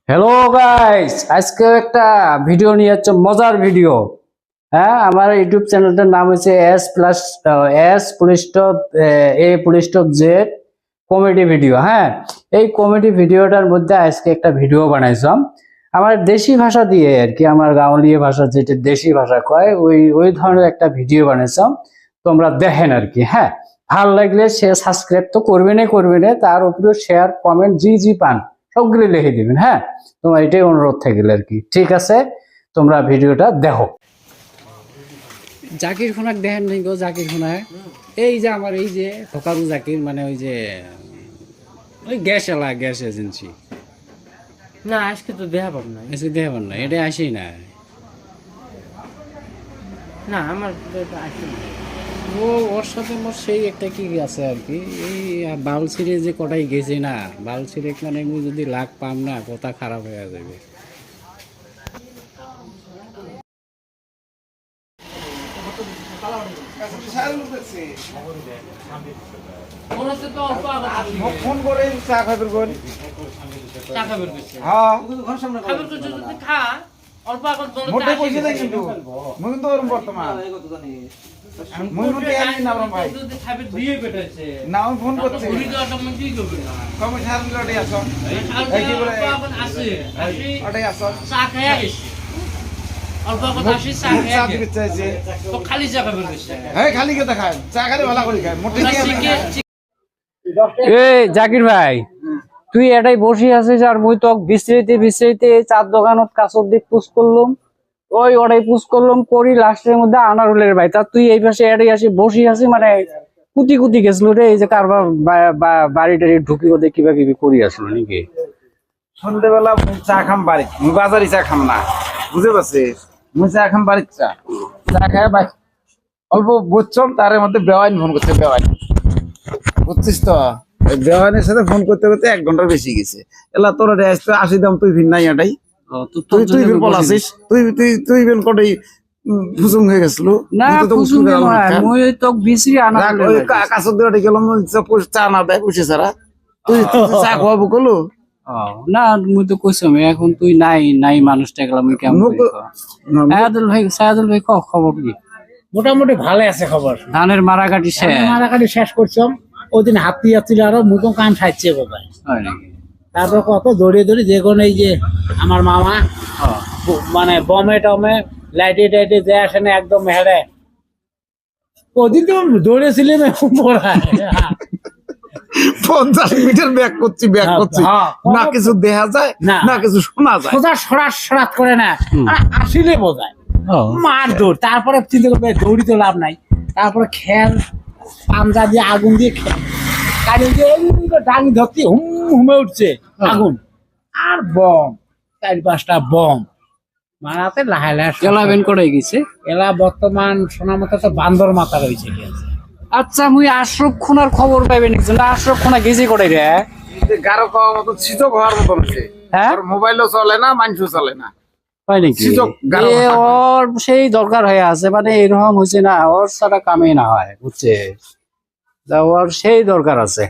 Hello guys, আজকে একটা video নিয়ে যাচ্ছে, মজার ভিডিও। হ্যাঁ, আমার ইউটিউব চ্যানেলটার নাম হচ্ছে S+A+Z কমেডি ভিডিও। হ্যাঁ, এই কমেডি ভিডিওটার মধ্যে আজকে একটা ভিডিও বানাইছিলাম আমার দেশি ভাষা দিয়ে আর কি, আমার গাঁওলিয়া ভাষা যেটা দেশি ভাষা কয়, ওই ধরনের একটা ভিডিও বানাইছিলাম। তোমরা দেখেন আর কি। হ্যাঁ, ভালো লাগলে সে সাবস্ক্রাইব তো করবে না, তার উপরে শেয়ার কমেন্ট জি পান সবগুলো লিখে দিবেন। হ্যাঁ, তোমার এটাই অনুরোধ থাকলে আর কি। ঠিক আছে, তোমরা ভিডিওটা দেখো। জাকির খানাক দেখেন নাই গো? জাকির খানাক এই যে আমার এই যে ধোকারু জাকির, মানে ওই যে ওই গ্যাস এজেন্সি। না আজকে তো দেখা পাব না। আজকে দেখাবেন না, এটা আসেই না। না আমার তো এটা আসে না। ওর সাথে মোর সেই একটা কি আছে আর কি, এই বাউল সিরিজ যে কটাই গেছে না, বাউল সিরিজ মানে আমি যদি লাখ পাম না, কথা খারাপ হয়ে যাবে। ফোন করে চা খাবেন কোন চা খাবার কইছে। হ্যাঁ খাবার কইছে যদি খা অল্প আগত বলো মোটে পয়সা দেয় কিন্তু মুই কিন্তু ওরম বর্তমান মুই মোটে আনি না বরং ভাই যদি খাবার দিয়ে পেটাইছে না আমি ফোন করছি ঘুরি দেওয়ার সময় কি করবে না কমে সার লড়ে আসো এই কি বলে আসে ওটাই আসো চা খায়া গেছে অল্প আগত আসি চা চা খায়া দিতে গেছে চাইছে তো খালি চা খাবার কইছে হ্যাঁ খালি কে দেখায় চা খালি ভালো করে খায় মোটে কি এই জাকির ভাই, তুই এটাই বসে আছিস আর মুই তো বিশ্রিতে চার দোকানত কাছর দিক পুষ করলাম, ওটাই পুষ করলাম করি, লাস্টের মধ্যে আনারুলের ভাই তা তুই এই পাশে এটাই আসি বসে আছি, মানে কুতি গেছিল রে, এই যে কারবার বাড়ি টাড়ি ঢুকি ওদের কিবা কিবি করি আসলো নাকি? সন্ধ্যেবেলা চা খাম বাড়ি মুই বাজারি চা খাম না, বুঝতে পারছিস? মুই চা খাম বাড়ির চা খায় ভাই অল্প বুঝছম, তার মধ্যে বেওয়াইন ফোন করছে, বেওয়াইন বুঝছিস তো, বেওয়াইনের সাথে ফোন করতে করতে 1 ঘন্টার বেশি গেছে। এলা তোর আসি দাম তুই ভিন নাই এটাই তুই বিল বলাছিস, তুই বিল কটাই ফুসুং হয়ে গেছিল না মুই তো বিশ্রি আনারুলের কাছর দিয়ে গেলাম চা না দেয় পয়সা ছাড়া, তুই চা খাওয়াবো কলো না, মুই তো কইছম এখন তুই নাই মানুষটা গেলাম কেমন সায়াদুল ভাই খবর কি? মোটামুটি ভালো আছে খবর। ধানের মারাকাটি শেষ? মারাকাটি শেষ করছম, ওই দিন হাতি যাচ্ছিল আরো মুখ কান সাইছে বোধহয়। তারপর কত দৌড়িয়ে যে কোনো এই যে আমার মামা মানে বমে টমে লাইটে টাইটে যে আসে না একদম হেড়ে ওদিন তো দৌড়েছিলাম 50 মিটার ব্যাক করছি না কিছু দেখা যায় না কিছু শোনা যায়, সোজা সরাত করে না আসিলে বোঝায় মার দৌড়। তারপরে চিন্তা করবে দৌড়ি তো লাভ নাই, তারপরে খেল পাঞ্জা দিয়ে আগুন দিয়ে কালি দিয়ে ডাঙি ধরতে হুমে উঠছে আগুন আর বম 4-5টা বম মারাতে লাহে এলাবেন করে গেছে। এলা বর্তমান শোনা মতো তো বান্দর মাথা রয়েছে। আচ্ছা, মুই আশরফ খুনার খবর পাইবেন আশরফ খুনা গেছে করে রে? গারো খাওয়ার মতো ছিচক হওয়ার মতো হচ্ছে, হ্যাঁ মোবাইলও চলে না, মানুষও চলে না, হয় নাকি? ওর সেই দরকার হয়ে আছে, মানে এরকম হয়েছে না, ওর সারা কামে না হয়, বুঝছে? ওর সেই দরকার আছে।